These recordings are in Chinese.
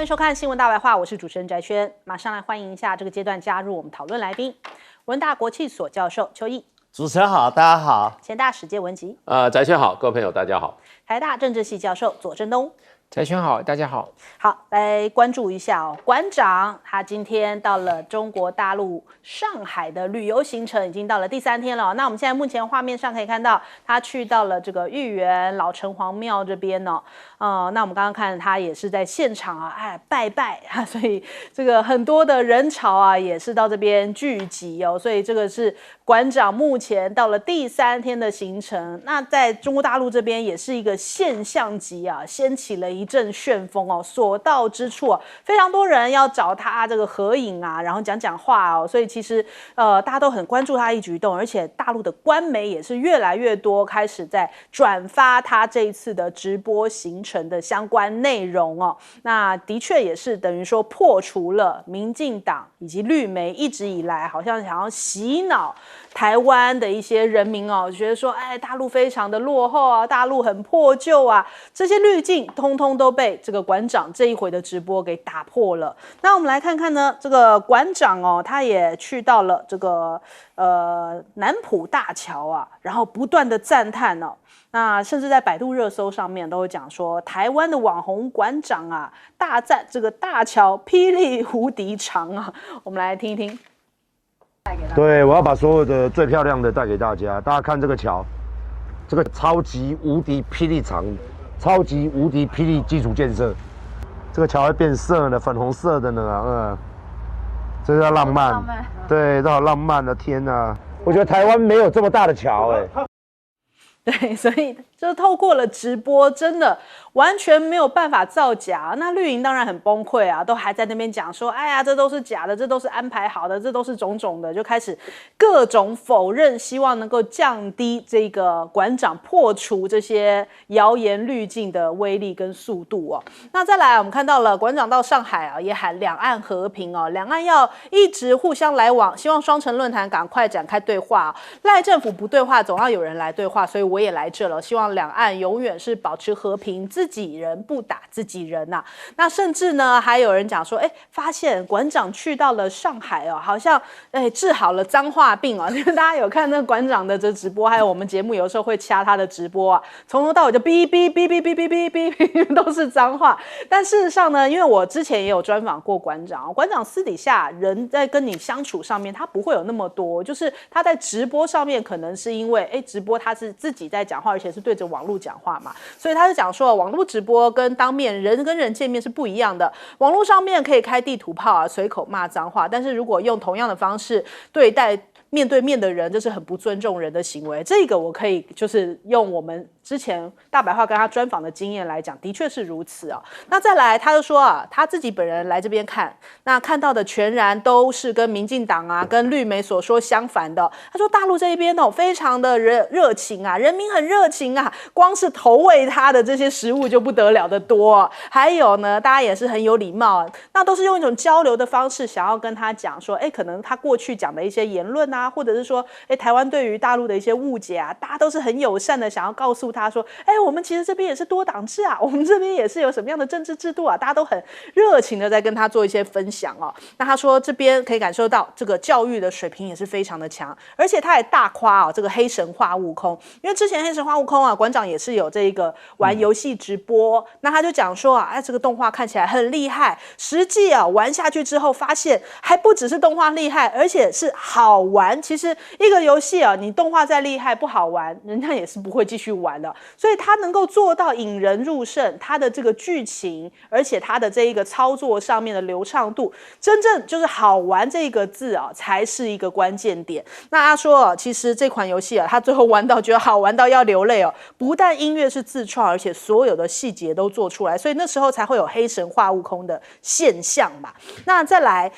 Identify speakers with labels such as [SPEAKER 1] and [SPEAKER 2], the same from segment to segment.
[SPEAKER 1] 迎收看《新闻大白话》，我是主持人翟轩，马上来欢迎一下这个阶段加入我们讨论来宾，文大国际所教授邱毅。
[SPEAKER 2] 主持人好，大家好。
[SPEAKER 1] 前大史界文集。
[SPEAKER 3] 翟轩好，各位朋友大家好。
[SPEAKER 1] 台大政治系教授左正东。
[SPEAKER 4] 翟轩好，大家好。
[SPEAKER 1] 好，来关注一下哦，馆长他今天到了中国大陆上海的旅游行程，已经到了第3天了哦。那我们现在目前画面上可以看到，他去到了这个豫园老城隍庙这边哦。那我们刚刚看他也是在现场啊，拜拜啊，所以这个很多的人潮啊，也是到这边聚集哦。所以这个是馆长目前到了第3天的行程。那在中国大陆这边也是一个现象级啊，掀起了一阵旋风哦，所到之处啊，非常多人要找他这个合影啊，然后讲话哦，所以其实大家都很关注他一举一动，而且大陆的官媒也是越来越多开始在转发他这一次的直播行程的相关内容哦。那的确也是等于说破除了民进党以及绿媒一直以来好像想要洗脑台湾的一些人民哦，觉得说哎，大陆非常的落后啊，大陆很破旧啊，这些滤镜通通都被这个馆长这一回的直播给打破了。那我们来看看呢，这个馆长哦，他也去到了这个南浦大桥啊，然后不断的赞叹哦。那甚至在百度热搜上面都会讲说，台湾的网红馆长啊，大赞这个大桥霹雳无敌长啊。我们来听一听。
[SPEAKER 5] 对，我要把所有的最漂亮的带给大家。大家看这个桥，这个超级无敌霹雳长，超级无敌霹雳基础建设。这个桥会变色的，粉红色的呢，这叫浪漫。对，这好浪漫的，天哪！我觉得台湾没有这么大的桥，
[SPEAKER 1] 对，所以就透过了直播，真的完全没有办法造假。那绿营当然很崩溃啊，都还在那边讲说，哎呀，这都是假的，这都是安排好的，这都是种种的，就开始各种否认，希望能够降低这个馆长破除这些谣言滤镜的威力跟速度哦。那再来，我们看到了馆长到上海啊，也喊两岸和平哦，两岸要一直互相来往，希望双城论坛赶快展开对话哦。赖政府不对话，总要有人来对话，所以我也来这了，希望两岸永远是保持和平，自己人不打自己人呐。那甚至呢，还有人讲说，发现馆长去到了上海哦，好像治好了脏话病哦。因为大家有看那个馆长的这直播，还有我们节目有时候会掐他的直播啊，从头到尾就哔哔哔哔哔哔哔哔都是脏话。但事实上呢，因为我之前也有专访过馆长，馆长私底下人在跟你相处上面，他不会有那么多，就是他在直播上面可能是因为直播他是自己在讲话，而且是对着网络讲话嘛，所以他就讲说，网络直播跟当面人跟人见面是不一样的。网络上面可以开地图炮啊，随口骂脏话，但是如果用同样的方式对待面对面的人，这是很不尊重人的行为。这个我可以就是用我们之前大白话跟他专访的经验来讲，的确是如此啊。那再来，他就说啊，他自己本人来这边看，那看到的全然都是跟民进党啊、跟绿媒所说相反的。他说大陆这一边哦，非常的热情啊，人民很热情啊，光是投喂他的这些食物就不得了的多。还有呢，大家也是很有礼貌，那都是用一种交流的方式，想要跟他讲说，可能他过去讲的一些言论啊，或者是说，台湾对于大陆的一些误解啊，大家都是很友善的，想要告诉他说，我们其实这边也是多党制啊，我们这边也是有什么样的政治制度啊，大家都很热情的在跟他做一些分享哦。那他说这边可以感受到这个教育的水平也是非常的强，而且他也大夸这个黑神话悟空，因为之前黑神话悟空啊，馆长也是有这个玩游戏直播，那他就讲说啊，这个动画看起来很厉害，实际啊玩下去之后发现还不只是动画厉害，而且是好玩。其实一个游戏啊，你动画再厉害不好玩，人家也是不会继续玩的。所以他能够做到引人入胜，他的这个剧情，而且他的这一个操作上面的流畅度，真正就是好玩这个字啊，才是一个关键点。那他说其实这款游戏啊，他最后玩到觉得好玩到要流泪哦，不但音乐是自创，而且所有的细节都做出来，所以那时候才会有黑神话悟空的现象嘛。那再来，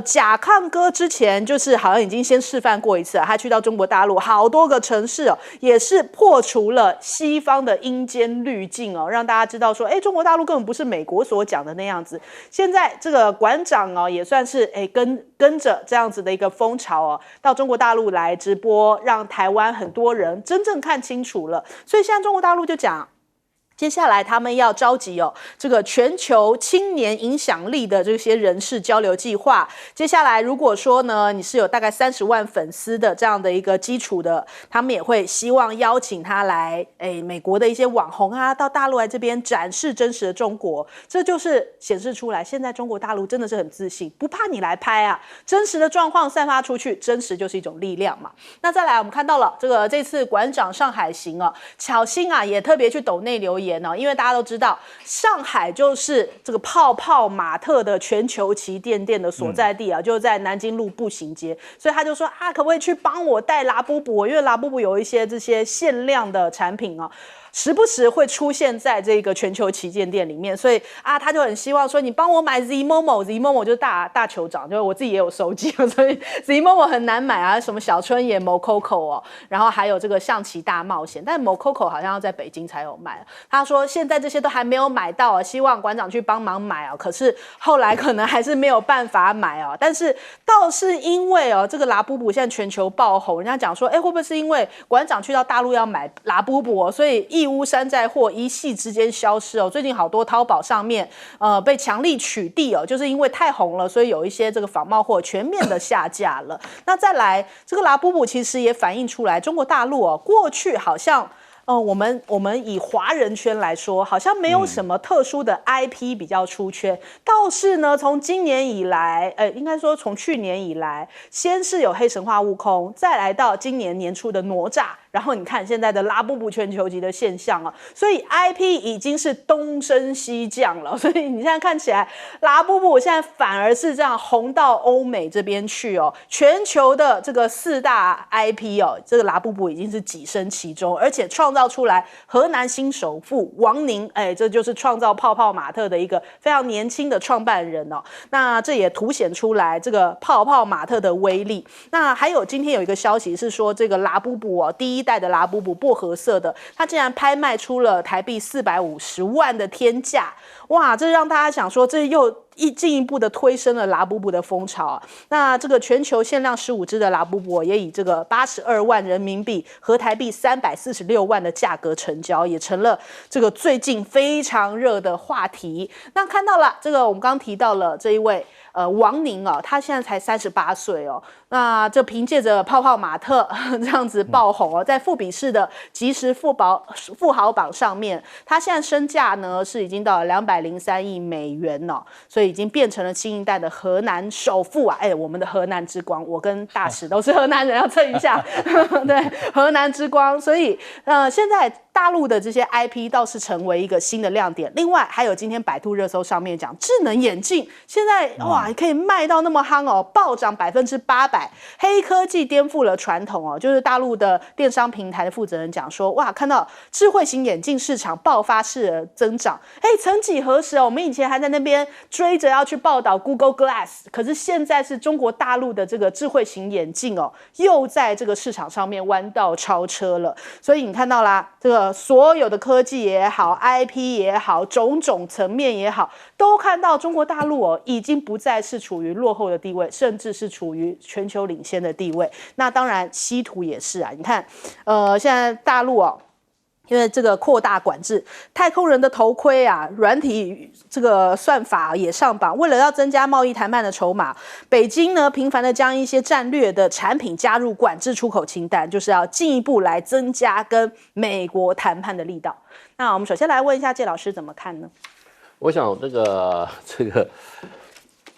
[SPEAKER 1] 甲亢哥之前就是好像已经先示范过一次啊，他去到中国大陆好多个城市哦，也是破除了西方的阴间滤镜哦，让大家知道说，中国大陆根本不是美国所讲的那样子。现在这个馆长哦，也算是跟着这样子的一个风潮哦，到中国大陆来直播，让台湾很多人真正看清楚了。所以现在中国大陆就讲，接下来他们要召集这个全球青年影响力的这些人士交流计划。接下来如果说呢你是有大概30万粉丝的这样的一个基础的，他们也会希望邀请他来美国的一些网红啊到大陆来这边展示真实的中国。这就是显示出来现在中国大陆真的是很自信，不怕你来拍啊，真实的状况散发出去，真实就是一种力量嘛。那再来我们看到了这次馆长上海行巧心啊也特别去抖内留言因为大家都知道上海就是这个泡泡玛特的全球旗舰店的所在地就在南京路步行街，所以他就说可不可以去帮我带拉布布，因为拉布布有一些这些限量的产品时不时会出现在这个全球旗舰店里面，所以他就很希望说你帮我买 Zmomo 就是大酋长，就是我自己也有收集，所以 Zmomo 很难买什么小春野 Mococo 然后还有这个象棋大冒险，但 Mococo 好像要在北京才有卖。他说现在这些都还没有买到希望馆长去帮忙买可是后来可能还是没有办法买但是倒是因为这个拉布布现在全球爆红，人家讲说会不会是因为馆长去到大陆要买拉布布所以义乌山寨货一夕之间消失最近好多淘宝上面被强力取缔就是因为太红了，所以有一些这个仿冒货全面的下架了。那再来这个拉布布其实也反映出来中国大陆过去好像我们以华人圈来说，好像没有什么特殊的 IP 比较出圈，倒是呢，从今年以来，应该说从去年以来，先是有黑神话悟空，再来到今年年初的哪吒，然后你看现在的拉布布全球级的现象所以 IP 已经是东升西降了，所以你现在看起来拉布布现在反而是这样红到欧美这边去全球的这个4大 IP 这个拉布布已经是跻身其中，而且创造出来河南新首富王宁，这就是创造泡泡玛特的一个非常年轻的创办人那这也凸显出来这个泡泡玛特的威力。那还有今天有一个消息是说，这个拉布布第一代的拉布布薄荷色的，它竟然拍卖出了台币450万的天价，哇！这让大家想说，这又进一步的推升了拉布布的风潮那这个全球限量15只的拉布布也以这个82万人民币和台币346万的价格成交，也成了这个最近非常热的话题。那看到了这个我们刚刚提到了这一位王宁他现在才38岁那这凭借着泡泡玛特这样子爆红在富比士的即时富豪榜上面，他现在身价呢是已经到了203亿美元所以已经变成了新一代的河南首富我们的河南之光，我跟大使都是河南人，要蹭一下对，河南之光。所以现在大陆的这些 IP 倒是成为一个新的亮点。另外还有今天百度热搜上面讲智能眼镜，现在可以卖到那么夯暴涨800%，黑科技颠覆了传统就是大陆的电商平台的负责人讲说，哇，看到智慧型眼镜市场爆发式的增长。曾几何时我们以前还在那边追着要去报道 Google Glass， 可是现在是中国大陆的这个智慧型眼镜又在这个市场上面弯道超车了。所以你看到啦，这个所有的科技也好 IP 也好，种种层面也好，都看到中国大陆已经不再是处于落后的地位，甚至是处于全球领先的地位。那当然稀土也是你看现在大陆因为这个扩大管制，太空人的头盔软体这个算法也上榜。为了要增加贸易谈判的筹码，北京呢频繁的将一些战略的产品加入管制出口清单，就是要进一步来增加跟美国谈判的力道。那我们首先来问一下介老师怎么看呢？
[SPEAKER 3] 我想这个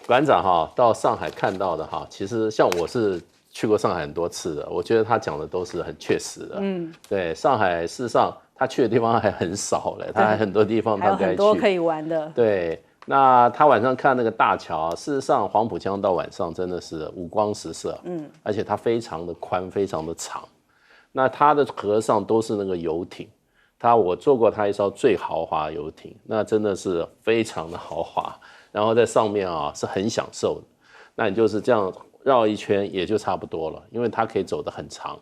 [SPEAKER 3] 馆长到上海看到的其实像我是去过上海很多次的，我觉得他讲的都是很确实的。对，上海事实上他去的地方还很少嘞，他还很多地方他该去，
[SPEAKER 1] 还有很多可以玩的。
[SPEAKER 3] 对，那他晚上看那个大桥，事实上黄浦江到晚上真的是五光十色，而且它非常的宽，非常的长。那它的河上都是那个游艇，我坐过它一艘最豪华游艇，那真的是非常的豪华，然后在上面是很享受的。那你就是这样绕一圈也就差不多了，因为它可以走得很长。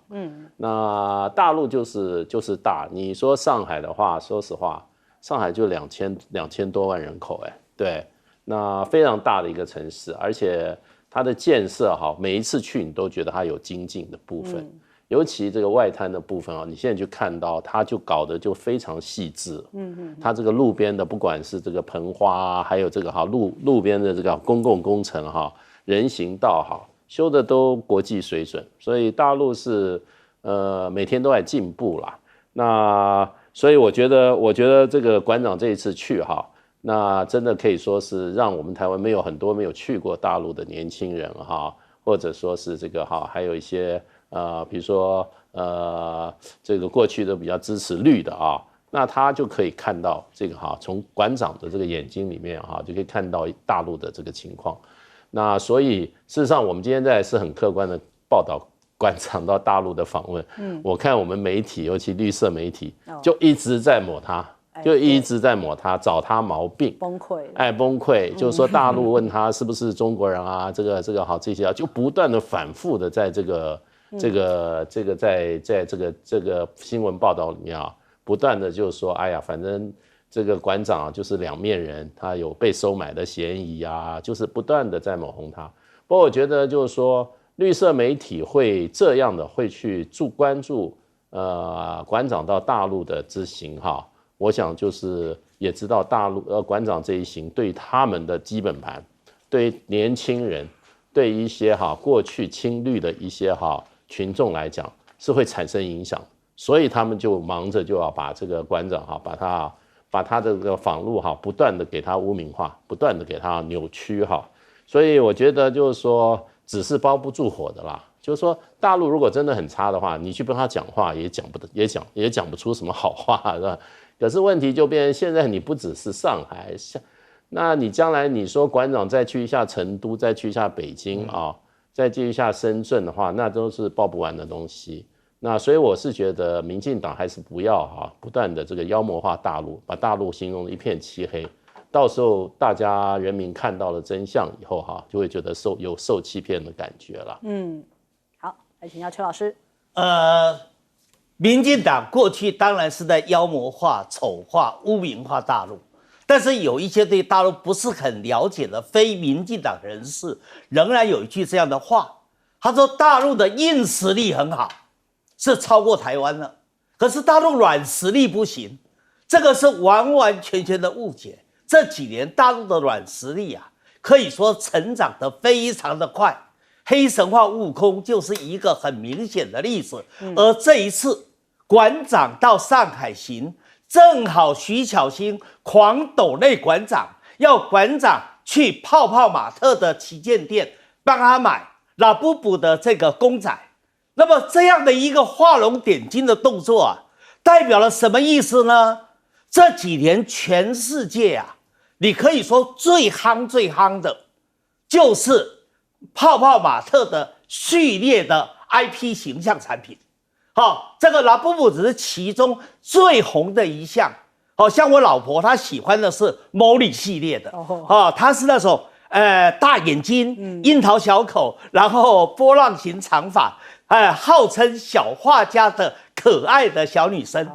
[SPEAKER 3] 那大陆就是大，你说上海的话，说实话，上海就2000多万人口，对，那非常大的一个城市，而且它的建设每一次去你都觉得它有精进的部分。尤其这个外滩的部分啊，你现在就看到它就搞得就非常细致。它这个路边的不管是这个盆花啊，还有这个路边的这个公共工程哈，人行道哈，修的都国际水准，所以大陆是每天都在进步啦。那所以我觉得这个馆长这一次去哈，那真的可以说是让我们台湾很多没有去过大陆的年轻人哈，或者说是这个哈，还有一些比如说这个过去都比较支持绿的啊，那他就可以看到这个哈，从馆长的这个眼睛里面哈，就可以看到大陆的这个情况。那所以事实上，我们今天是很客观的报道馆长到大陆的访问。我看我们媒体，尤其绿色媒体，就一直在抹他。就一直在抹他，找他毛病，
[SPEAKER 1] 崩溃，
[SPEAKER 3] 崩溃，就是说大陆问他是不是中国人啊，这个好这些啊，就不断的反复的在这个在这个新闻报道里面啊，不断的就是说，哎呀，反正这个馆长啊就是两面人，他有被收买的嫌疑啊，就是不断的在抹红他。不过我觉得就是说，绿色媒体会这样的会去关注馆长到大陆的之行哈。我想就是也知道大陆馆长这一行对他们的基本盘，对年轻人，对一些过去亲绿的一些群众来讲是会产生影响，所以他们就忙着就要把这个馆长把他的这个访陆不断的给他污名化，不断的给他扭曲所以我觉得就是说纸是包不住火的啦。就是说，大陆如果真的很差的话，你去跟他讲话也讲不出什么好话，是吧？可是问题就变成现在你不只是上海，那你将来你说馆长再去一下成都，再去一下北京再去一下深圳的话，那都是报不完的东西。那所以我是觉得民进党还是不要不断的这个妖魔化大陆，把大陆形容一片漆黑。到时候大家人民看到了真相以后就会觉得受欺骗的感觉了。
[SPEAKER 1] 好，来请教邱老师。
[SPEAKER 2] 民进党过去当然是在妖魔化、丑化、污名化大陆，但是有一些对大陆不是很了解的非民进党人士，仍然有一句这样的话，他说大陆的硬实力很好，是超过台湾了，可是大陆软实力不行，这个是完完全全的误解。这几年大陆的软实力可以说成长得非常的快，黑神话悟空就是一个很明显的例子。而这一次馆长到上海行，正好徐巧芯狂抖内馆长，要馆长去泡泡玛特的旗舰店帮他买拉布布的这个公仔。那么这样的一个画龙点睛的动作代表了什么意思呢？这几年全世界你可以说最夯的就是泡泡玛特的序列的 IP 形象产品。这个拉布布只是其中最红的一项。像我老婆她喜欢的是 Molly 系列的。她是那种大眼睛、樱桃小口，然后波浪形长发，号称小画家的可爱的小女生。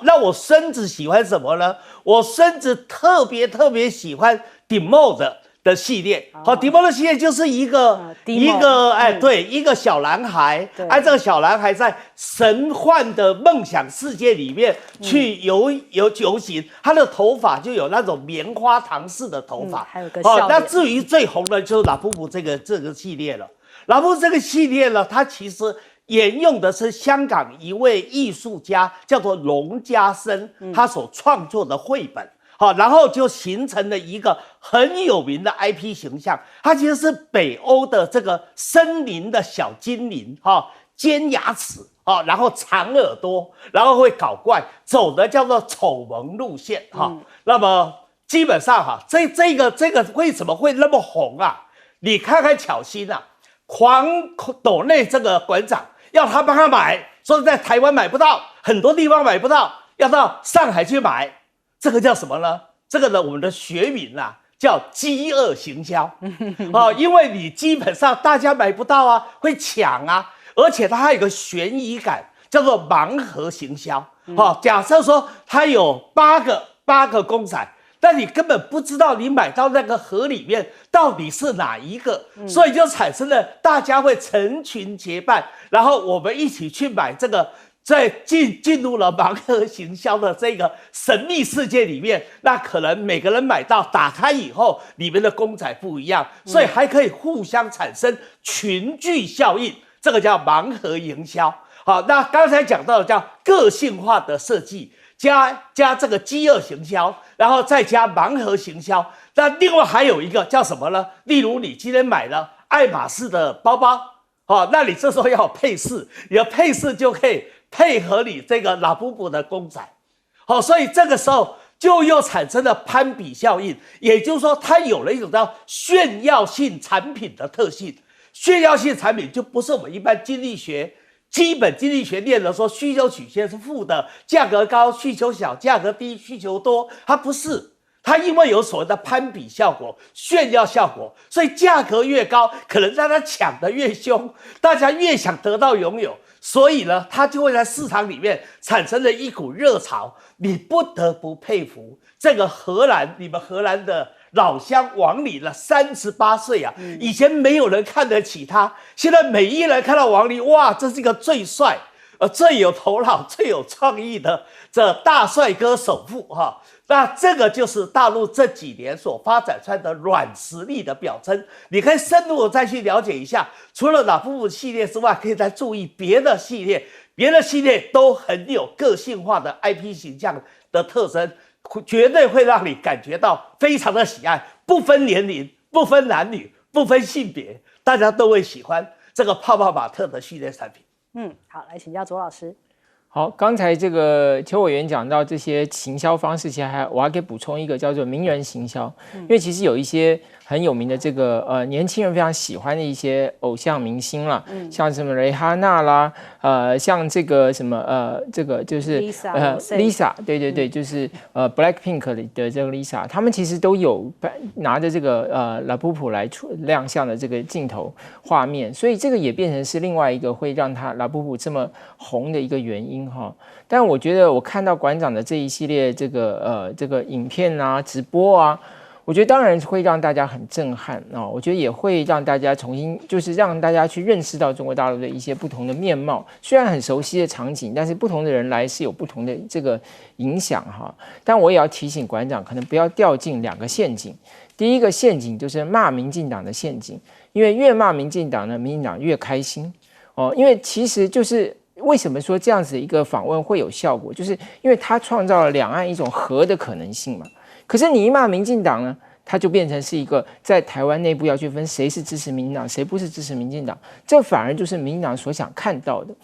[SPEAKER 2] 那我孙子喜欢什么呢？我孙子特别喜欢 Demode 的系列。Demode 的系列就是一个小男孩，这个小男孩在神幻的梦想世界里面去游行，他的头发就有那种棉花糖式的头发。
[SPEAKER 1] 还有个笑脸。
[SPEAKER 2] 那至于最红的就是拉布布这个系列了。拉布布这个系列呢，它其实沿用的是香港一位艺术家叫做龙家生他所创作的绘本。然后就形成了一个很有名的 IP 形象，它其实是北欧的这个森林的小精灵，尖牙齿，然后长耳朵，然后会搞怪，走的叫做丑萌路线。那么基本上这个为什么会那么红你看看巧芯狂抖内这个馆长，要他帮他买，说在台湾买不到，很多地方买不到，要到上海去买。这个叫什么呢？这个呢，我们的学名叫饥饿行销。因为你基本上大家买不到会抢而且它还有一个悬疑感，叫做盲盒行销。假设说它有八个公仔，但你根本不知道你买到那个盒里面到底是哪一个，所以就产生了大家会成群结伴，然后我们一起去买这个。在进入了盲盒行销的这个神秘世界里面，那可能每个人买到打开以后，里面的公仔不一样，所以还可以互相产生群聚效应，这个叫盲盒营销。好，那刚才讲到的叫个性化的设计，加这个饥饿行销，然后再加盲盒行销。那另外还有一个叫什么呢？例如你今天买了爱马仕的包包，好，那你这时候要有配饰，你的配饰就可以配合你这个拉布布的公仔，好，所以这个时候就又产生了攀比效应，也就是说，它有了一种叫炫耀性产品的特性。炫耀性产品就不是我们一般经济学基本经济学念的说需求曲线是负的，价格高需求小，价格低需求多，它不是。它因为有所谓的攀比效果、炫耀效果，所以价格越高，可能让它抢得越凶，大家越想得到拥有，所以呢，它就会在市场里面产生了一股热潮。你不得不佩服这个你们荷兰的老乡王黎了，38岁啊，以前没有人看得起他，现在每一人看到王黎，哇，这是一个最帅、最有头脑、最有创意的这大帅哥首富哈。那这个就是大陆这几年所发展出来的软实力的表征，你可以深入的再去了解一下。除了拉布布系列之外，可以再注意别的系列，别的系列都很有个性化的 IP 形象的特征，绝对会让你感觉到非常的喜爱，不分年龄、不分男女、不分性别，大家都会喜欢这个泡泡玛特的系列产品。
[SPEAKER 1] 好，来请教左老师。
[SPEAKER 4] 好，刚才这个邱委员讲到这些行销方式，其实我还可以补充一个叫做名人行销，因为其实有一些很有名的这个年轻人非常喜欢的一些偶像明星啦，像什么蕾哈娜啦，像这个什么这个就是 Lisa， 对，就是Blackpink 里的这个 Lisa， 他们其实都有拿着这个拉布布来亮相的这个镜头画面，所以这个也变成是另外一个会让他拉布布这么红的一个原因。但我觉得我看到馆长的这一系列这个影片啊、直播啊，我觉得当然会让大家很震撼啊，我觉得也会让大家重新就是让大家去认识到中国大陆的一些不同的面貌。虽然很熟悉的场景，但是不同的人来是有不同的这个影响哈。但我也要提醒馆长，可能不要掉进2个陷阱。第一个陷阱就是骂民进党的陷阱，因为越骂民进党呢，民进党越开心哦，因为其实就是。为什么说这样子的一个访问会有效果？就是因为它创造了两岸一种和的可能性嘛。可是你一骂民进党呢，它就变成是一个在台湾内部要去分谁是支持民进党，谁不是支持民进党，这反而就是民进党所想看到的。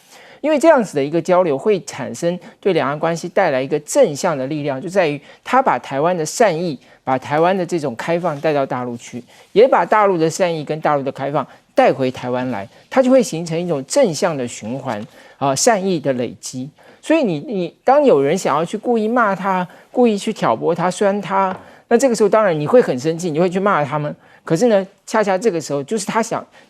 [SPEAKER 4] 因为这样子的一个交流会产生对两岸关系带来一个正向的力量，就在于他把台湾的善意、把台湾的这种开放带到大陆去，也把大陆的善意跟大陆的开放带回台湾来，它就会形成一种正向的循环善意的累积。所以你当有人想要去故意骂他、故意去挑拨他、酸他，那这个时候当然你会很生气，你会去骂他们。可是呢，恰恰这个时候就是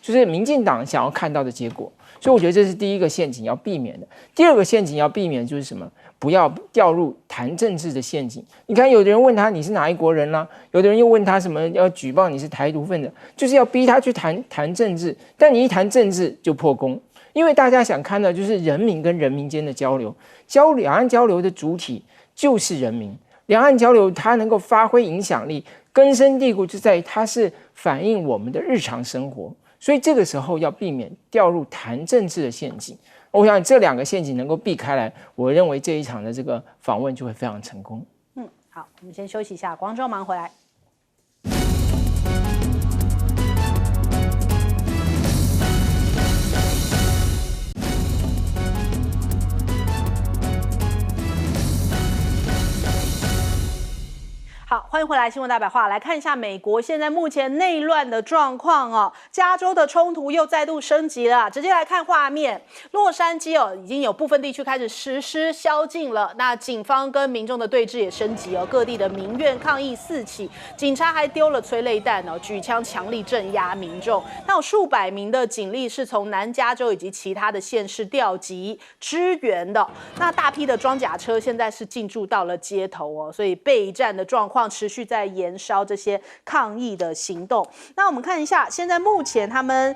[SPEAKER 4] 就是民进党想要看到的结果。所以我觉得这是第一个陷阱要避免的。第二个陷阱要避免就是什么？不要掉入谈政治的陷阱。你看，有的人问他你是哪一国人啦，有的人又问他什么要举报你是台独分子，就是要逼他去谈政治。但你一谈政治就破功，因为大家想看的就是人民跟人民间的交流，两岸交流的主体就是人民。两岸交流它能够发挥影响力，根深蒂固就在于它是反映我们的日常生活。所以这个时候要避免掉入谈政治的陷阱。我想这2个陷阱能够避开来，我认为这一场的这个访问就会非常成功。
[SPEAKER 1] 好，我们先休息一下，广州忙回来。好，欢迎回来，新闻大白话，来看一下美国现在目前内乱的状况哦。加州的冲突又再度升级了，直接来看画面，洛杉矶已经有部分地区开始实施宵禁了。那警方跟民众的对峙也升级哦，各地的民怨抗议四起，警察还丢了催泪弹哦，举枪强力镇压民众。那有数百名的警力是从南加州以及其他的县市调集支援的。那大批的装甲车现在是进驻到了街头哦，所以备战的状况况持续在延烧这些抗议的行动。那我们看一下，现在目前他们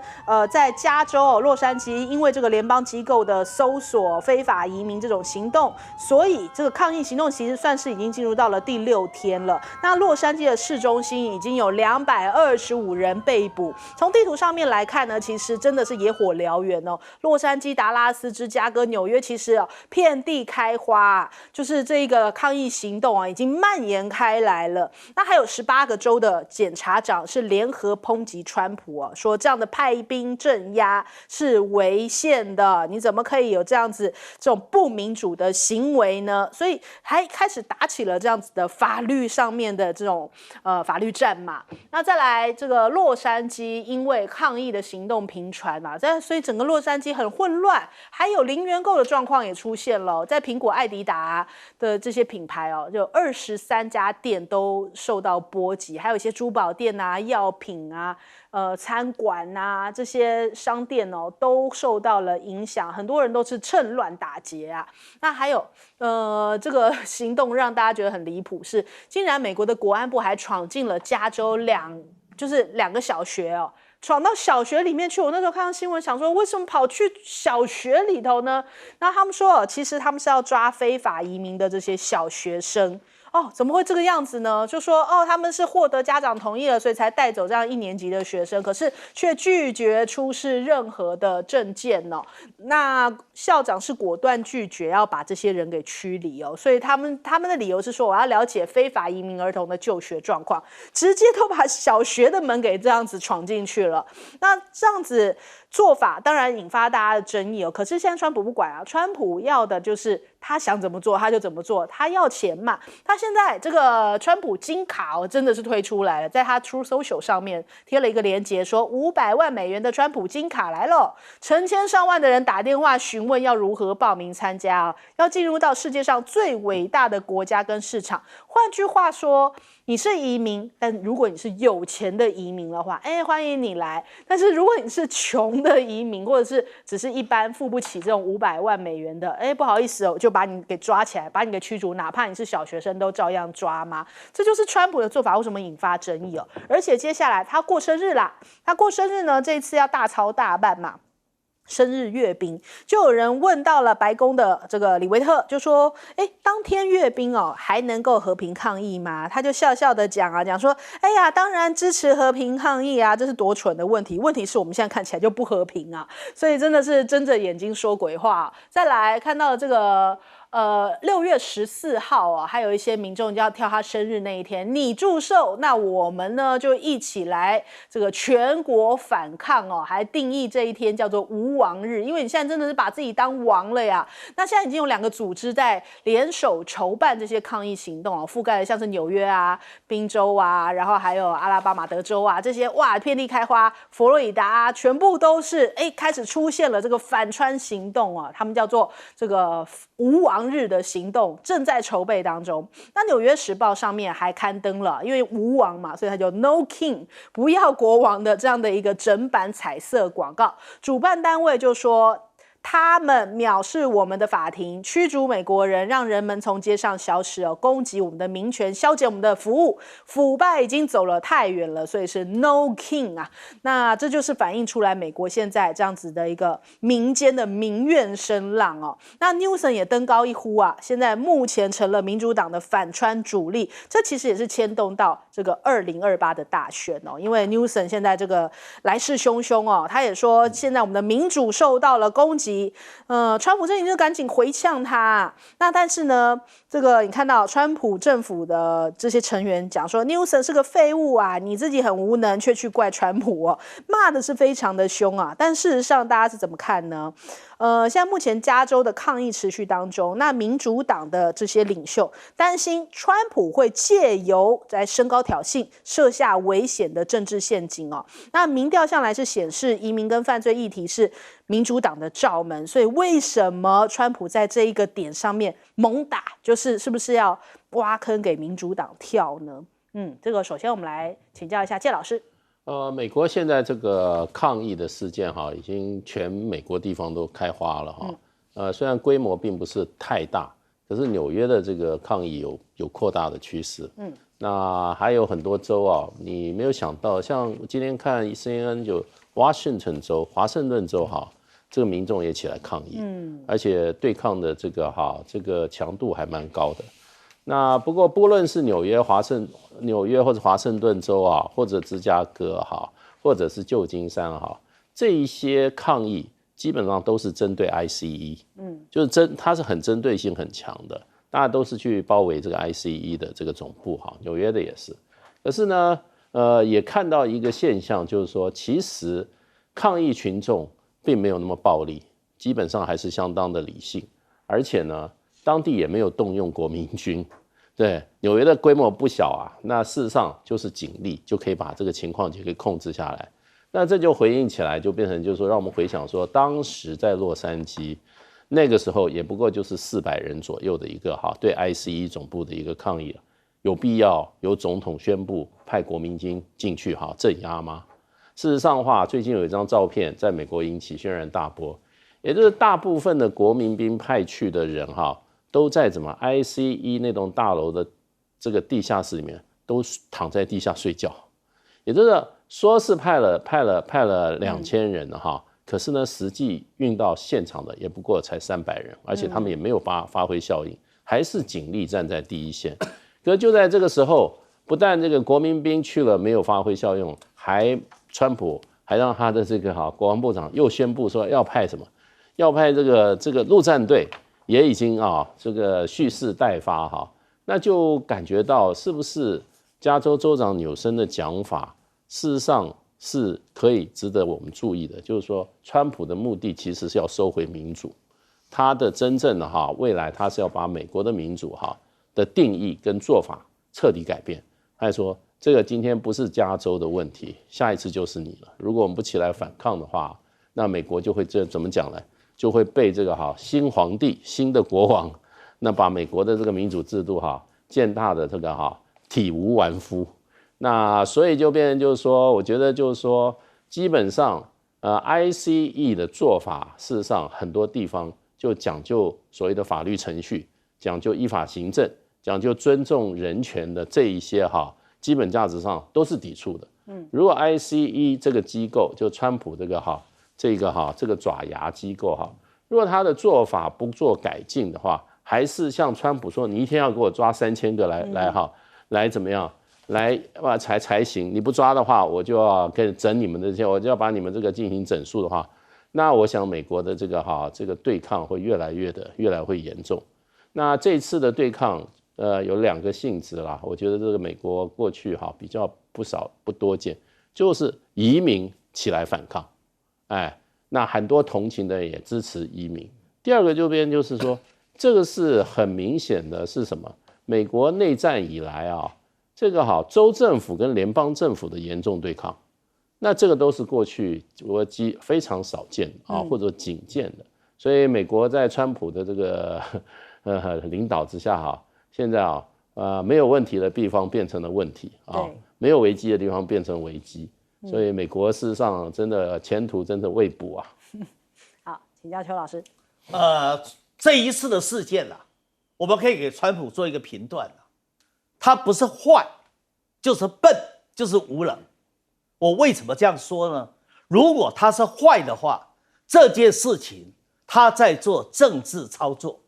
[SPEAKER 1] 在加州洛杉矶，因为这个联邦机构的搜索非法移民这种行动，所以这个抗议行动其实算是已经进入到了第6天了。那洛杉矶的市中心已经有225人被捕。从地图上面来看呢，其实真的是野火燎原哦。洛杉矶、达拉斯、芝加哥、纽约，其实遍地开花，就是这个抗议行动啊，已经蔓延开来了。那还有18个州的检察长是联合抨击川普哦，说这样的派兵镇压是违宪的，你怎么可以有这样子这种不民主的行为呢？所以还开始打起了这样子的法律上面的这种法律战嘛。那再来这个洛杉矶，因为抗议的行动频传嘛，所以整个洛杉矶很混乱，还有零元购的状况也出现了。在苹果、艾迪达的这些品牌哦，就23家店都受到波及，还有一些珠宝店啊、药品啊、餐馆啊这些商店哦都受到了影响，很多人都是趁乱打劫啊。那还有这个行动让大家觉得很离谱，是竟然美国的国安部还闯进了加州2个小学哦。闯到小学里面去，我那时候看到新闻，想说为什么跑去小学里头呢？然后他们说，其实他们是要抓非法移民的这些小学生。哦，怎么会这个样子呢？就说他们是获得家长同意了，所以才带走这样1年级的学生，可是却拒绝出示任何的证件哦。那校长是果断拒绝要把这些人给驱离哦，所以他们的理由是说，我要了解非法移民儿童的就学状况，直接都把小学的门给这样子闯进去了。那这样子做法当然引发大家的争议哦。可是现在川普不管啊，川普要的就是他想怎么做他就怎么做，他要钱嘛。他现在这个川普金卡真的是推出来了，在他 True Social 上面贴了一个连结，说500万美元的川普金卡来了，成千上万的人打电话询问要如何报名参加啊，要进入到世界上最伟大的国家跟市场。换句话说，你是移民，但如果你是有钱的移民的话，欢迎你来。但是如果你是穷的移民，或者是只是一般付不起这种500万美元的，不好意思哦，就把你给抓起来，把你给驱逐，哪怕你是小学生都照样抓吗？这就是川普的做法，为什么引发争议哦？而且接下来他过生日啦，他过生日呢，这一次要大操大办嘛。生日阅兵，就有人问到了白宫的这个李维特，就说当天阅兵哦，还能够和平抗议吗？他就笑笑的讲说，当然支持和平抗议啊，这是多蠢的问题，问题是我们现在看起来就不和平啊，所以真的是睁着眼睛说鬼话。再来看到这个6月14号啊，还有一些民众就要跳他生日那一天，你祝寿，那我们呢就一起来这个全国反抗哦，还定义这一天叫做无王日，因为你现在真的是把自己当王了呀。那现在已经有2个组织在联手筹办这些抗议行动哦，覆盖了像是纽约啊、宾州啊，然后还有阿拉巴马、德州啊这些，哇，遍地开花，佛罗里达啊，全部都是开始出现了这个反川行动啊，他们叫做这个无王日的行动正在筹备当中。那纽约时报上面还刊登了，因为无王嘛，所以它叫 No King， 不要国王的这样的一个整版彩色广告。主办单位就说，他们藐视我们的法庭，驱逐美国人，让人们从街上消失哦，攻击我们的民权，消减我们的服务，腐败已经走了太远了，所以是 No King 啊。那这就是反映出来美国现在这样子的一个民间的民怨声浪哦。那 Newsom 也登高一呼啊，现在目前成了民主党的反川主力，这其实也是牵动到这个2028的大选哦，因为 Newsom 现在这个来势汹汹哦，他也说现在我们的民主受到了攻击。川普阵营就赶紧回呛他。那但是呢，这个你看到川普政府的这些成员讲说 Newsom 是个废物啊，你自己很无能，却去怪川普哦，骂的是非常的凶啊。但事实上大家是怎么看呢？现在目前加州的抗议持续当中，那民主党的这些领袖担心川普会借由在升高挑衅，设下危险的政治陷阱哦。那民调向来是显示移民跟犯罪议题是民主党的罩门，所以为什么川普在这一个点上面猛打，是不是要挖坑给民主党跳呢？这个首先我们来请教一下介老师。
[SPEAKER 3] 美国现在这个抗议的事件已经全美国地方都开花了哈。虽然规模并不是太大，可是纽约的这个抗议有扩大的趋势。那还有很多州啊，你没有想到，像今天看 CNN 就 Washington 州、华盛顿州哈，这个民众也起来抗议，而且对抗的这个强度还蛮高的。那不论是纽约或者华盛顿州啊，或者芝加哥哈，或者是旧金山哈，这一些抗议基本上都是针对 ICE，就是它是很针对性很强的，大家都是去包围这个 ICE 的这个总部哈，纽约的也是。可是呢，也看到一个现象，就是说，其实抗议群众并没有那么暴力，基本上还是相当的理性，而且呢，当地也没有动用国民军。对，纽约的规模不小啊，那事实上就是警力就可以把这个情况就可以控制下来。那这就回应起来，就变成就是说，让我们回想说，当时在洛杉矶那个时候，也不过就是400人左右的一个对 ICE 总部的一个抗议，有必要由总统宣布派国民军进去镇压吗？事实上的话，最近有一张照片在美国引起轩然大波，也就是大部分的国民兵派去的人都在ICE 那栋大楼的这个地下室里面，都躺在地下睡觉。也就是说是派了2000人可是呢，实际运到现场的也不过才300人，而且他们也没有发挥效应，还是警力站在第一线。可是就在这个时候，不但这个国民兵去了没有发挥效用，川普还让他的这个国防部长又宣布说要派什么，要派这个陆战队。也已经这个蓄势待发那就感觉到是不是加州州长纽森的讲法，事实上是可以值得我们注意的，就是说，川普的目的其实是要收回民主，他的真正的未来他是要把美国的民主的定义跟做法彻底改变。他说，这个今天不是加州的问题，下一次就是你了。如果我们不起来反抗的话，那美国就会怎么讲呢？就会被这个新皇帝、新的国王，那把美国的这个民主制度践踏的这个体无完肤。那所以就变成就是说，我觉得就是说，基本上ICE 的做法，事实上很多地方就讲究所谓的法律程序，讲究依法行政，讲究尊重人权的这一些基本价值上都是抵触的。如果 ICE 这个机构，就川普这个爪牙机构如果他的做法不做改进的话，还是像川普说，你一天要给我抓3000个来怎么样来才行？你不抓的话，我就要跟整你们的这些，我就要把你们这个进行整肃的话，那我想美国的这个对抗会越来越严重。那这次的对抗有2个性质啦，我觉得这个美国过去比较不多见，就是移民起来反抗。那很多同情的人也支持移民。第二个就是说，这个是很明显的是什么？美国内战以来这个州政府跟联邦政府的严重对抗，那这个都是过去非常少见或者仅见的。所以美国在川普的这个领导之下现在没有问题的地方变成了问题没有危机的地方变成危机。所以美国事实上真的前途真的未卜啊。
[SPEAKER 1] 好，请教邱老师。
[SPEAKER 2] 这一次的事件我们可以给川普做一个评断他不是坏，就是笨，就是无能。我为什么这样说呢？如果他是坏的话，这件事情他在做政治操作。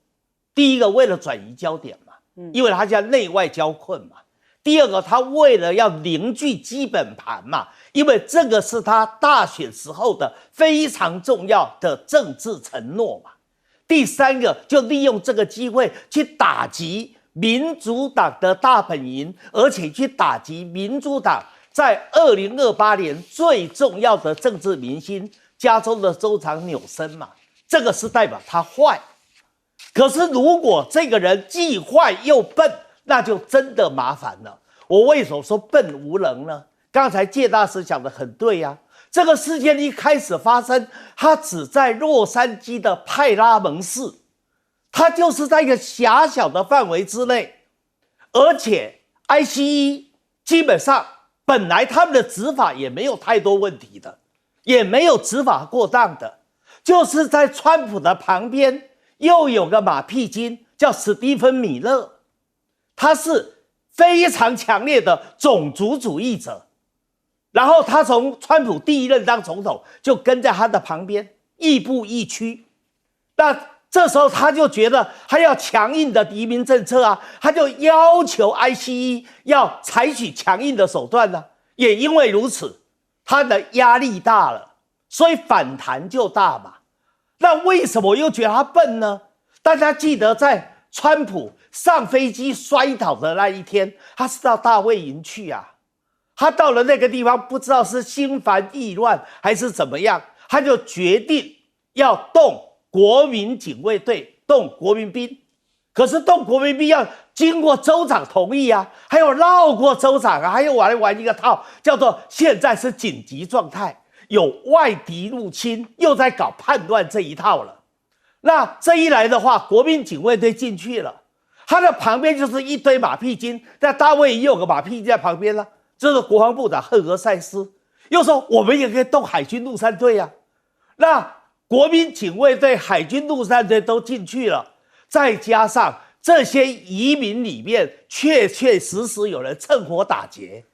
[SPEAKER 2] 第一个，为了转移焦点嘛，因为他叫内外交困嘛。第二个，他为了要凝聚基本盘嘛，因为这个是他大选时候的非常重要的政治承诺嘛。第三个，就利用这个机会去打击民主党的大本营，而且去打击民主党在2028年最重要的政治明星加州的州长纽森嘛，这个是代表他坏。可是如果这个人既坏又笨，那就真的麻烦了。我为什么说笨无能呢？刚才介大师讲的很对啊，这个事件一开始发生，它只在洛杉矶的派拉蒙市，它就是在一个狭小的范围之内，而且 ICE 基本上本来他们的执法也没有太多问题的，也没有执法过当的，就是在川普的旁边又有个马屁精叫史蒂芬米勒，他是非常强烈的种族主义者。然后他从川普第一任当总统就跟在他的旁边，亦步亦趋。那这时候他就觉得他要强硬的移民政策啊，他就要求 ICE 要采取强硬的手段呢、也因为如此，他的压力大了，所以反弹就大嘛。那为什么我又觉得他笨呢？大家记得在川普上飞机摔倒的那一天，他是到大卫营去啊。他到了那个地方，不知道是心烦意乱还是怎么样，他就决定要动国民警卫队，动国民兵。可是动国民兵要经过州长同意啊，还有绕过州长啊，还有玩一个套，叫做现在是紧急状态，有外敌入侵，又在搞叛乱这一套了。那这一来的话，国民警卫队进去了，他的旁边就是一堆马屁精，在大卫也有个马屁精在旁边了。这是国防部长赫格塞斯又说，我们也可以动海军陆战队啊。那国民警卫队、海军陆战队都进去了，再加上这些移民里面确实有人趁火打劫，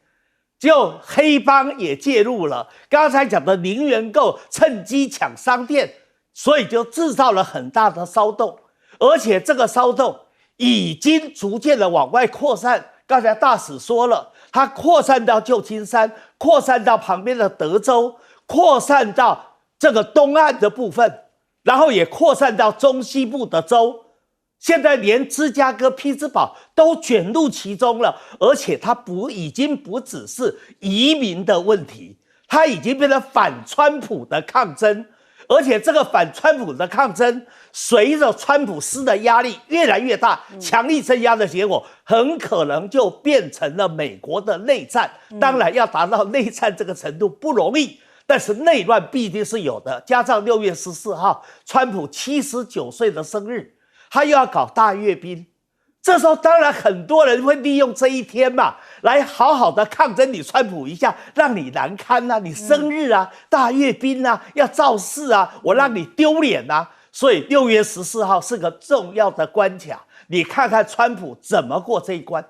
[SPEAKER 2] 就黑帮也介入了。刚才讲的零元购趁机抢商店，所以就制造了很大的骚动，而且这个骚动已经逐渐的往外扩散。刚才大使说了，它扩散到旧金山，扩散到旁边的德州，扩散到这个东岸的部分，然后也扩散到中西部的州。现在连芝加哥、匹兹堡都卷入其中了，而且它已经不只是移民的问题，它已经变成反川普的抗争。而且这个反川普的抗争，随着川普施的压力越来越大，强力镇压的结果，很可能就变成了美国的内战。当然，要达到内战这个程度不容易，但是内乱必定是有的。加上6月14号，川普79岁的生日，他又要搞大阅兵。这时候当然很多人会利用这一天嘛，来好好的抗争你川普一下，让你难堪啊，你生日啊，大阅兵啊，要造势啊，我让你丢脸啊。所以6月14号是个重要的关卡，你看看川普怎么过这一关。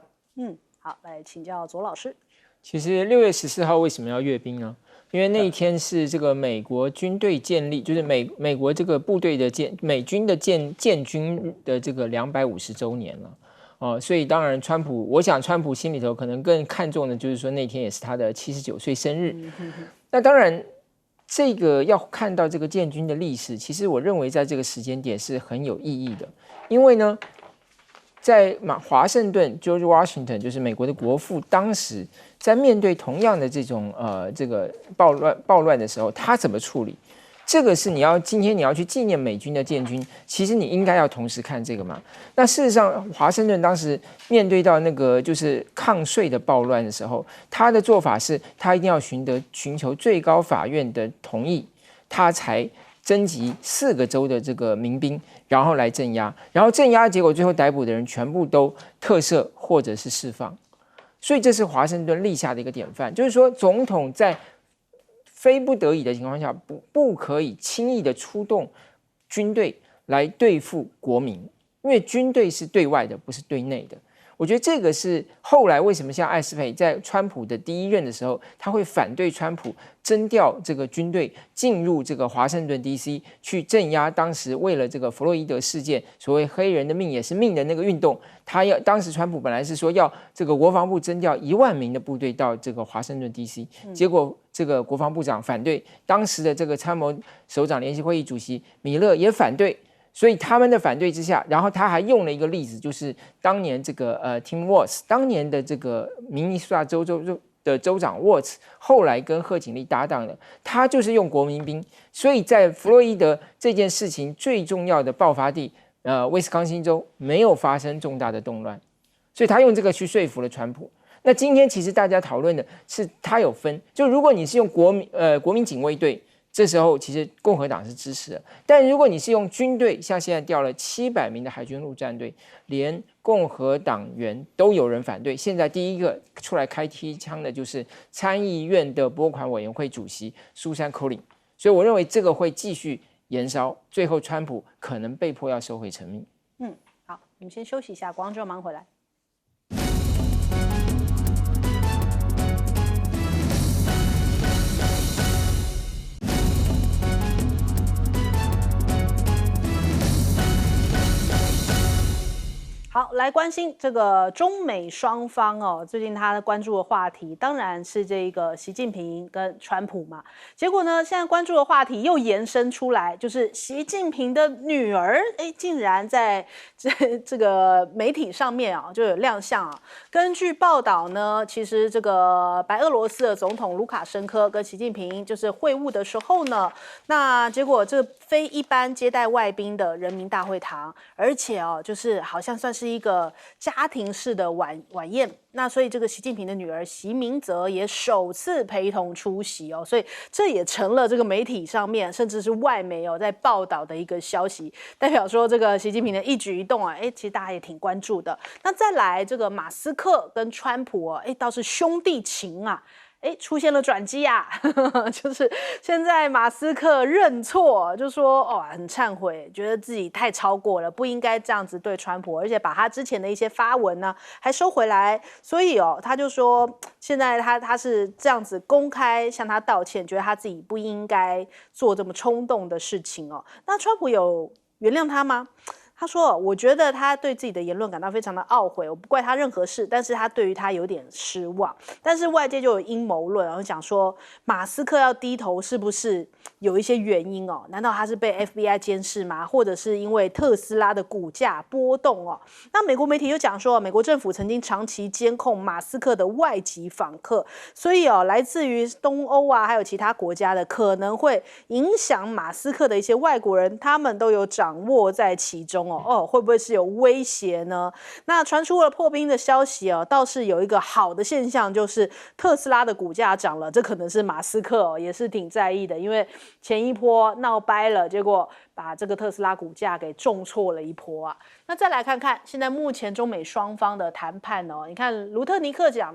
[SPEAKER 1] 好，来请教左老师。
[SPEAKER 4] 其实6月14号为什么要阅兵呢？因为那一天是这个美国军队建立，就是美国这个部队的美军的建军的这个250周年了。所以当然我想川普心里头可能更看重的就是说那天也是他的79岁生日。那当然这个要看到这个建军的历史，其实我认为在这个时间点是很有意义的，因为呢，在华盛顿 George Washington 就是美国的国父，当时在面对同样的这种这个暴乱的时候，他怎么处理？这个是今天你要去纪念美军的建军，其实你应该要同时看这个嘛。那事实上，华盛顿当时面对到那个就是抗税的暴乱的时候，他的做法是他一定要寻求最高法院的同意，他才征集4个州的这个民兵，然后来镇压，然后镇压结果最后逮捕的人全部都特赦或者是释放。所以这是华盛顿立下的一个典范，就是说总统在非不得已的情况下，不可以轻易的出动军队来对付国民，因为军队是对外的，不是对内的。我觉得这个是后来为什么像艾斯培在川普的第一任的时候，他会反对川普征调这个军队进入这个华盛顿 DC 去镇压当时为了这个弗洛伊德事件所谓黑人的命也是命的那个运动。当时川普本来是说要这个国防部征调1万名的部队到这个华盛顿 DC， 结果这个国防部长反对，当时的这个参谋首长联席会议主席米勒也反对。所以他们的反对之下，然后他还用了一个例子，就是当年这个Tim Walz， 当年的这个明尼苏达州的州长 Walz， 后来跟贺锦丽搭档的，他就是用国民兵。所以在弗洛伊德这件事情最重要的爆发地，威斯康星州没有发生重大的动乱，所以他用这个去说服了川普。那今天其实大家讨论的是，他有分，就如果你是用国民警卫队。这时候其实共和党是支持的，但如果你是用军队，像现在调了700名的海军陆战队，连共和党员都有人反对。现在第一个出来开踢枪的就是参议院的拨款委员会主席苏珊·柯林，所以我认为这个会继续延烧，最后川普可能被迫要收回成命。
[SPEAKER 1] 好，我们先休息一下，广州忙回来。好，来关心这个中美双方哦，最近他关注的话题当然是这个习近平跟川普嘛。结果呢，现在关注的话题又延伸出来，就是习近平的女儿，竟然在这个媒体上面啊就有亮相啊。根据报道呢，其实这个白俄罗斯的总统卢卡申科跟习近平就是会晤的时候呢，那结果这非一般接待外宾的人民大会堂，而且哦，就是好像算是一个家庭式的晚宴。那所以这个习近平的女儿习明泽也首次陪同出席哦，所以这也成了这个媒体上面甚至是外媒在报道的一个消息，代表说这个习近平的一举一动啊，其实大家也挺关注的。那再来这个马斯克跟川普倒是兄弟情啊。出现了转机啊，就是现在马斯克认错，就说很忏悔，觉得自己太超过了，不应该这样子对川普，而且把他之前的一些发文呢还收回来，所以他就说现在他是这样子公开向他道歉，觉得他自己不应该做这么冲动的事情哦。那川普有原谅他吗？他说：“我觉得他对自己的言论感到非常的懊悔，我不怪他任何事，但是他对于他有点失望。但是外界就有阴谋论，然后讲说马斯克要低头是不是有一些原因哦？难道他是被 FBI 监视吗？或者是因为特斯拉的股价波动哦？那美国媒体又讲说，美国政府曾经长期监控马斯克的外籍访客，所以来自于东欧啊，还有其他国家的，可能会影响马斯克的一些外国人，他们都有掌握在其中。”会不会是有威胁呢？那传出了破冰的消息倒是有一个好的现象，就是特斯拉的股价涨了，这可能是马斯克也是挺在意的，因为前一波闹掰了，结果把这个特斯拉股价给重挫了一波啊。那再来看看现在目前中美双方的谈判你看卢特尼克讲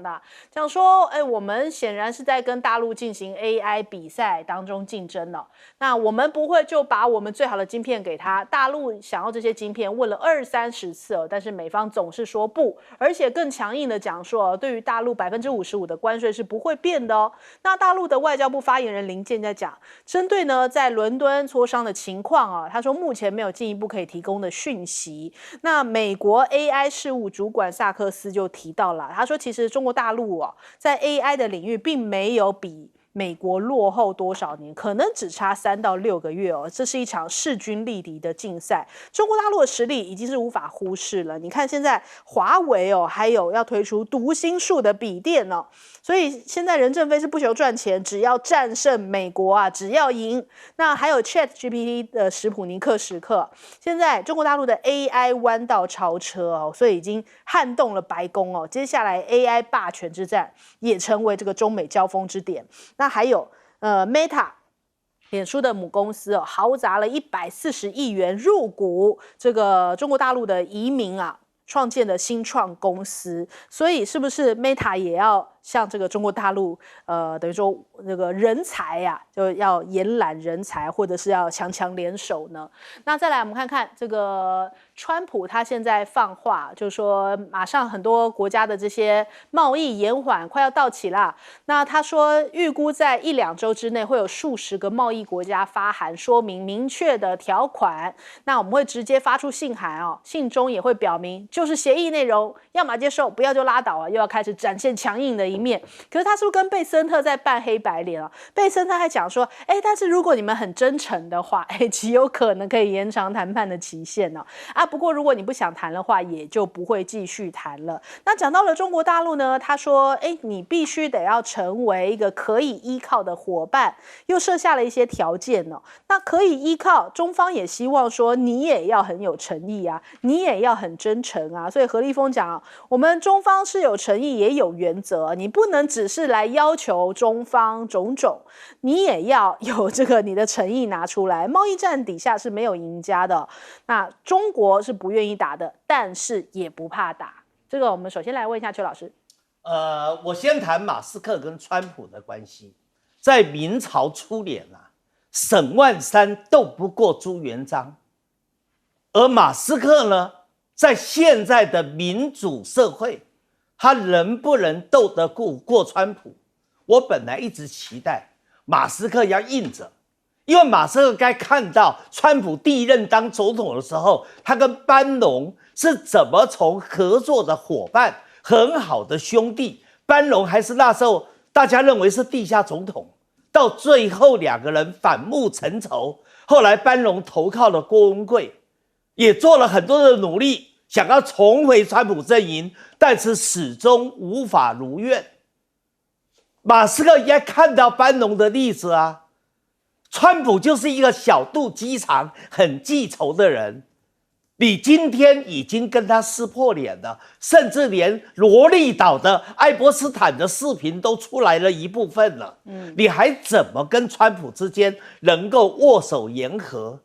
[SPEAKER 1] 说，我们显然是在跟大陆进行 AI 比赛当中竞争了。那我们不会就把我们最好的晶片给他，大陆想要这些晶片问了20-30次但是美方总是说不，而且更强硬的讲说，对于大陆55%的关税是不会变的哦。那大陆的外交部发言人林健在讲，针对呢在伦敦磋商的情况他说目前没有进一步可以提供的讯息。那美国 AI 事务主管萨克斯就提到了，他说其实中国大陆在 AI 的领域并没有比美国落后多少年，可能只差3到6个月这是一场势均力敌的竞赛。中国大陆的实力已经是无法忽视了。你看现在华为还有要推出读心术的笔电所以现在任正非是不求赚钱，只要战胜美国只要赢。那还有 ChatGPT 的史普尼克时刻，现在中国大陆的 AI 弯道超车所以已经撼动了白宫接下来 AI 霸权之战也成为这个中美交锋之点。那还有Meta 脸书的母公司豪砸了140亿元入股这个中国大陆的移民创建的新创公司，所以是不是 Meta 也要像这个中国大陆等于说这个人才就要延揽人才，或者是要强强联手呢？那再来我们看看这个川普他现在放话，就说马上很多国家的这些贸易延缓快要到期啦。那他说预估在1-2周之内会有数十个贸易国家发函说明明确的条款，那我们会直接发出信函信中也会表明就是协议内容，要么接受，不要就拉倒又要开始展现强硬的一面。可是他是不是跟贝森特在扮黑白脸贝森特还讲说，但是如果你们很真诚的话，极有可能可以延长谈判的期限不过如果你不想谈的话，也就不会继续谈了。那讲到了中国大陆呢，他说，你必须得要成为一个可以依靠的伙伴，又设下了一些条件那可以依靠，中方也希望说你也要很有诚意你也要很真诚所以何立峰讲我们中方是有诚意也有原则，你不能只是来要求中方种种，你也要有这个你的诚意拿出来。贸易战底下是没有赢家的，那中国是不愿意打的，但是也不怕打。这个我们首先来问一下邱老师。
[SPEAKER 2] 我先谈马斯克跟川普的关系。在明朝初年沈万三斗不过朱元璋，而马斯克呢，在现在的民主社会，他能不能斗得过川普？我本来一直期待马斯克要硬着，因为马斯克该看到川普第一任当总统的时候，他跟班农是怎么从合作的伙伴、很好的兄弟，班农还是那时候大家认为是地下总统，到最后两个人反目成仇，后来班农投靠了郭文贵，也做了很多的努力，想要重回川普阵营，但是始终无法如愿。马斯克也看到班农的例子啊，川普就是一个小肚鸡肠、很记仇的人。你今天已经跟他撕破脸了，甚至连罗利岛的爱泼斯坦的视频都出来了一部分了。你还怎么跟川普之间能够握手言和？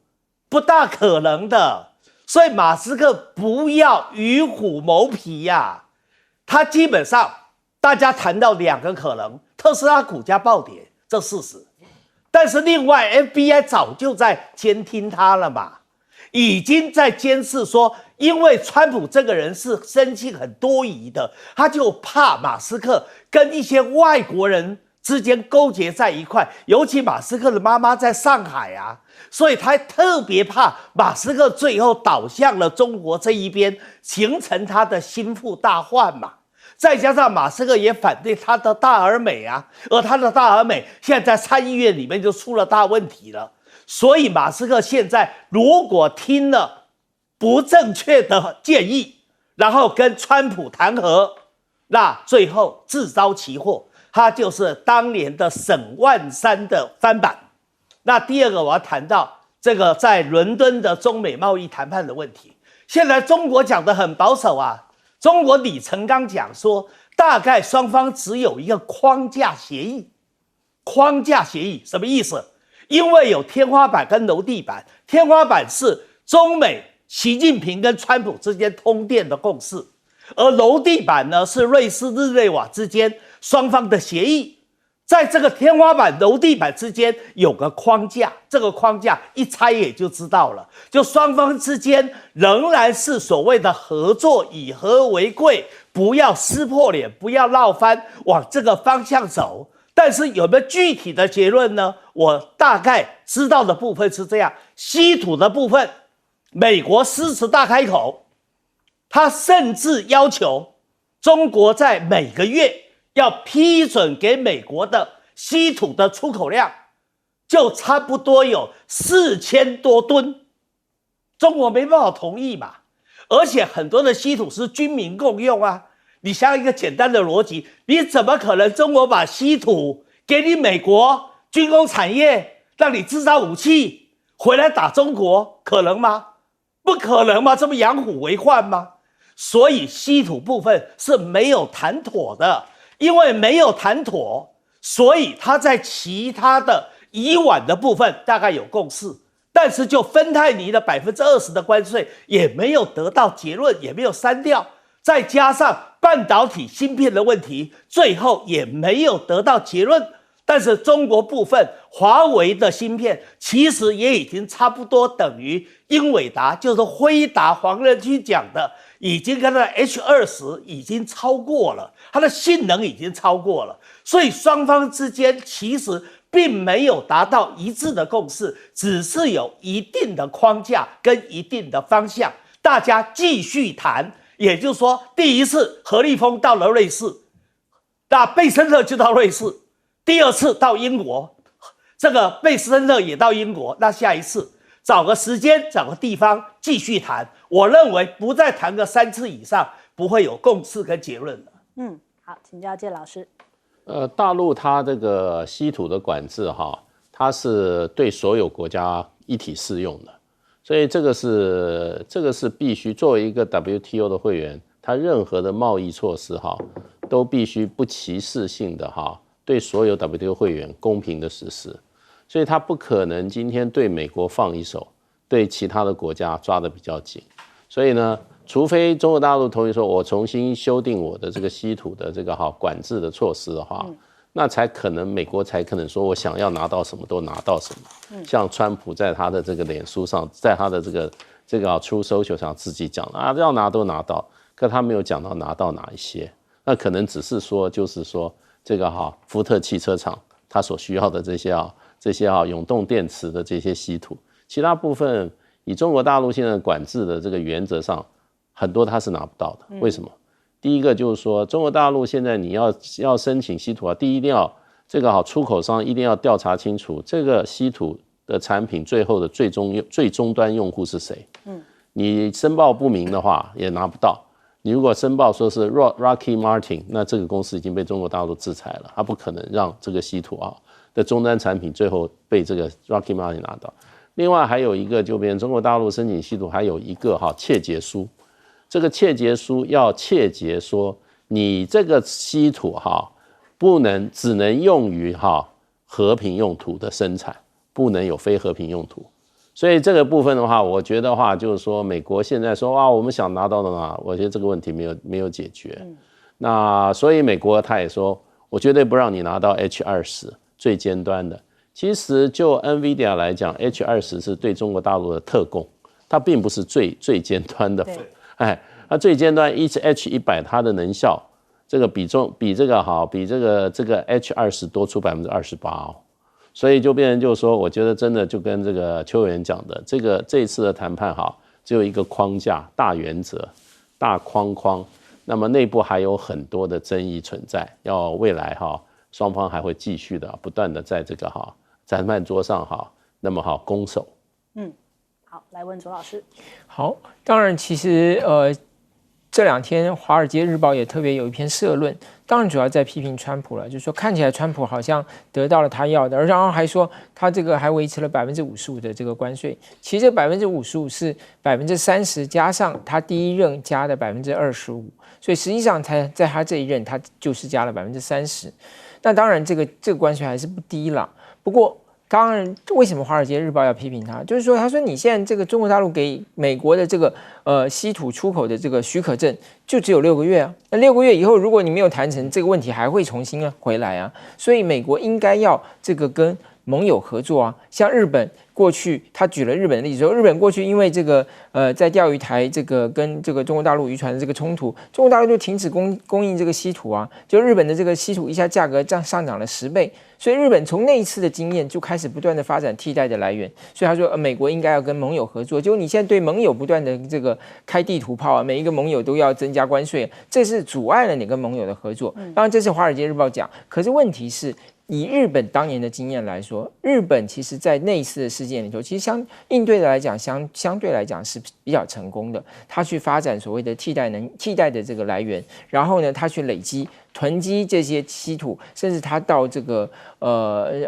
[SPEAKER 2] 不大可能的。所以马斯克不要与虎谋皮呀，他基本上大家谈到两个可能，特斯拉股价暴跌，这事实。但是另外 FBI 早就在监听他了嘛，已经在监视说，因为川普这个人是生性很多疑的，他就怕马斯克跟一些外国人之间勾结在一块，尤其马斯克的妈妈在上海啊，所以他特别怕马斯克最后倒向了中国这一边，形成他的心腹大患嘛。再加上马斯克也反对他的大而美啊，而他的大而美现在在参议院里面就出了大问题了。所以马斯克现在如果听了不正确的建议，然后跟川普谈和，那最后自招其祸，他就是当年的沈万三的翻版。那第二个我要谈到这个在伦敦的中美贸易谈判的问题，现在中国讲得很保守啊，中国李成钢讲说，大概双方只有一个框架协议。框架协议什么意思？因为有天花板跟楼地板，天花板是中美习近平跟川普之间通电的共识，而楼地板呢是瑞士日内瓦之间双方的协议。在这个天花板、楼地板之间有个框架，这个框架一猜也就知道了，就双方之间仍然是所谓的合作，以和为贵，不要撕破脸，不要闹翻，往这个方向走。但是有没有具体的结论呢？我大概知道的部分是这样：稀土的部分，美国狮子大开口，他甚至要求中国在每个月要批准给美国的稀土的出口量，就差不多有4000多吨，中国没办法同意嘛。而且很多的稀土是军民共用啊。你想一个简单的逻辑，你怎么可能中国把稀土给你美国军工产业，让你制造武器回来打中国，可能吗？不可能吗？这不养虎为患吗？所以稀土部分是没有谈妥的，因为没有谈妥，所以他在其他的以往的部分大概有共识，但是就芬太尼的20%的关税也没有得到结论，也没有删掉。再加上半导体芯片的问题，最后也没有得到结论。但是中国部分华为的芯片其实也已经差不多等于英伟达，就是辉达黄仁勋讲的，已经跟它的 H20已经超过了，它的性能已经超过了。所以双方之间其实并没有达到一致的共识，只是有一定的框架跟一定的方向，大家继续谈。也就是说，第一次何立峰到了瑞士，那贝森特就到瑞士，第二次到英国，这个贝森特也到英国，那下一次找个时间找个地方继续谈，我认为不再谈个3次以上，不会有共识跟结论了。
[SPEAKER 1] 好，请教介老师。
[SPEAKER 3] 大陆它这个稀土的管制哈，它是对所有国家一体适用的。所以这个是必须作为一个 WTO 的会员，它任何的贸易措施哈，都必须不歧视性的哈，对所有 WTO 会员公平的实施。所以它不可能今天对美国放一手，对其他的国家抓得比较紧。所以呢，除非中国大陆同意说我重新修订我的这个稀土的这个管制的措施的话，那才可能美国才可能说我想要拿到什么都拿到什么。像川普在他的这个脸书上，在他的这个Truth Social 上自己讲啊，要拿都拿到，可他没有讲到拿到哪一些。那可能只是说，就是说这个福特汽车厂它所需要的这些永动电池的这些稀土，其他部分以中国大陆现在管制的这个原则上，很多它是拿不到的。为什么？第一个就是说，中国大陆现在你要申请稀土啊，第一一定要这个出口商一定要调查清楚这个稀土的产品最后的最终端用户是谁。你申报不明的话也拿不到。你如果申报说是 Rocky Martin， 那这个公司已经被中国大陆制裁了，他不可能让这个稀土的终端产品最后被这个 Rocky Martin 拿到。另外还有一个就变成中国大陆申请稀土还有一个切结书，这个切结书要切结说你这个稀土只能用于和平用途的生产，不能有非和平用途。所以这个部分的话，我觉得就是说，美国现在说我们想拿到的嘛，我觉得这个问题没有解决。那所以美国他也说，我绝对不让你拿到 H20最尖端的。其实就 NVIDIA 来讲 ，H20是对中国大陆的特供，它并不是最尖端的。它最尖端H100它的能效，这个比这个H20多出28%。所以就变成就是说，我觉得真的就跟这个邱委员讲的，这一次的谈判只有一个框架、大原则、大框框，那么内部还有很多的争议存在，要未来双方还会继续的不断的在这个谈判桌上那么攻守。
[SPEAKER 1] 好，来问左老师。
[SPEAKER 4] 好，当然其实这2天《华尔街日报》也特别有一篇社论，当然主要在批评川普了，就是说看起来川普好像得到了他要的，然后还说他这个还维持了55%的这个关税，其实这55%是30%加上他第一任加的25%，所以实际上在他这一任他就是加了30%。那当然这个关税还是不低了，不过。当然，为什么《华尔街日报》要批评他？就是说，他说你现在这个中国大陆给美国的这个稀土出口的这个许可证就只有6个月啊。那6个月以后，如果你没有谈成，这个问题还会重新回来啊。所以美国应该要这个跟盟友合作啊。像日本过去，他举了日本的例子，说日本过去因为这个在钓鱼台这个跟这个中国大陆渔船的这个冲突，中国大陆就停止供应这个稀土啊，就日本的这个稀土一下价格上涨了10倍。所以日本从那一次的经验就开始不断的发展替代的来源，所以他说美国应该要跟盟友合作。结果你现在对盟友不断的这个开地图炮啊，每一个盟友都要增加关税，这是阻碍了你跟盟友的合作。当然这是《华尔街日报》讲，可是问题是以日本当年的经验来说，日本其实在那一次的事件里头，其实应对的来讲相对来讲是比较成功的。他去发展所谓的替代的这个来源，然后呢，他去囤积这些稀土，甚至他到这个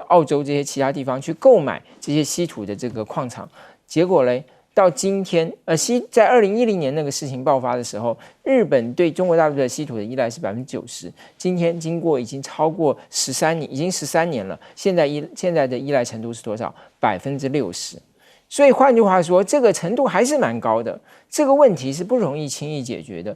[SPEAKER 4] 澳洲这些其他地方去购买这些稀土的这个矿场，结果嘞，到今天在2010年那个事情爆发的时候，日本对中国大陆的稀土的依赖是90%，今天经过已经超过13年，已经13年了，现在的依赖程度是多少？60%。所以换句话说，这个程度还是蛮高的。这个问题是不容易轻易解决的。